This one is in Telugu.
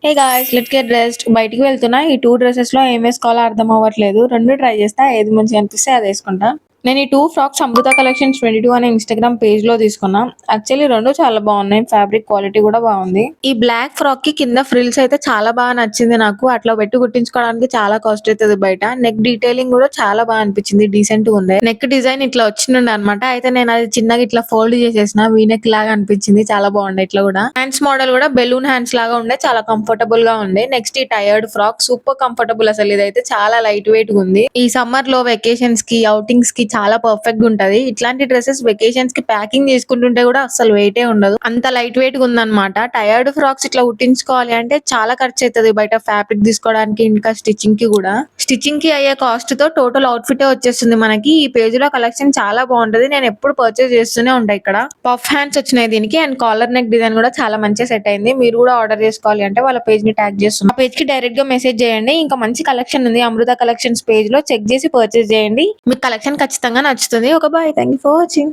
Hey guys let's get dressed. బయటికి వెళ్తున్నా. ఈ 2 డ్రెసెస్‌లో ఏం వేసుకోవాలో అర్థం అవ్వట్లేదు. 2 ట్రై చేస్తా. ఏది మంచిగా అనిపిస్తే అది వేసుకుంటా. నేను ఈ 2 ఫ్రాక్స్ అమృత కలెక్షన్స్ 22 అనే ఇన్‌స్టాగ్రామ్ పేజ్‌లో తీసుకున్నా. యాక్చువల్లీ 2 చాలా బాగున్నాయి. ఫ్యాబ్రిక్ క్వాలిటీ కూడా బాగుంది. ఈ బ్లాక్ ఫ్రాక్‌కి కింద ఫ్రిల్స్ అయితే చాలా బాగా నచ్చింది నాకు. అట్లా పెట్టి కుట్టించుకోవడానికి చాలా కాస్ట్ అవుతది బయట. నెక్ డీటెయిలింగ్ కూడా చాలా బాగా అనిపించింది. డీసెంట్‌గా ఉంది. నెక్ డిజైన్ ఇట్లా వచ్చిండే అన్నమాట. అయితే నేను అది చిన్నగా ఇట్లా ఫోల్డ్ చేసేసిన. వీ నెక్ లాగా అనిపించింది. చాలా బాగుండే ఇట్లా కూడా. హ్యాండ్స్ మోడల్ కూడా బెలూన్ హ్యాండ్స్ లాగా ఉండే. చాలా కంఫర్టబుల్ గా ఉంది. నెక్స్ట్ ఈ టైర్డ్ ఫ్రాక్ సూపర్ కంఫర్టబుల్. అసలు ఇదైతే చాలా లైట్ వెయిట్ గా ఉంది. ఈ సమ్మర్ లో వెకేషన్స్ కి అవుటింగ్స్ కి చాలా పర్ఫెక్ట్ గా ఉంటది. ఇట్లాంటి డ్రెస్సెస్ వెకేషన్స్ కి ప్యాకింగ్ చేసుకుంటుంటే కూడా అసలు వెయిటే ఉండదు. అంత లైట్ వెయిట్ గా ఉందన్నమాట. టైర్డ్ ఫ్రాక్స్ ఇట్లా కుట్టించుకోవాలి అంటే చాలా ఖర్చు అవుతుంది. బయట ఫ్యాబ్రిక్ తీసుకోవడానికి ఇంకా స్టిచ్చింగ్ కి కూడా. స్టిచ్చింగ్ కి అయ్యే కాస్ట్ తో టోటల్ అవుట్ఫిట్ వచ్చేస్తుంది మనకి. ఈ పేజ్ లో కలెక్షన్ చాలా బాగుంటది. నేను ఎప్పుడు పర్చేస్ చేస్తూనే ఉంటా ఇక్కడ. పఫ్ హ్యాండ్స్ వచ్చినాయి దీనికి అండ్ కాలర్ నెక్ డిజైన్ కూడా చాలా మంచిగా సెట్ అయింది. మీరు కూడా ఆర్డర్ చేసుకోవాలి అంటే వాళ్ళ పేజ్ ని ట్యాగ్ చేస్తున్నా. ఆ పేజ్ కి డైరెక్ట్ గా మెసేజ్ చేయండి. ఇంకా మంచి కలెక్షన్ ఉంది అమృత కలెక్షన్స్ పేజ్ లో. చెక్ చేసి పర్చేస్ చేయండి. మీకు కలెక్షన్ ఖచ్చితంగా నచ్చుతుంది. Okay bye. Thank you for watching.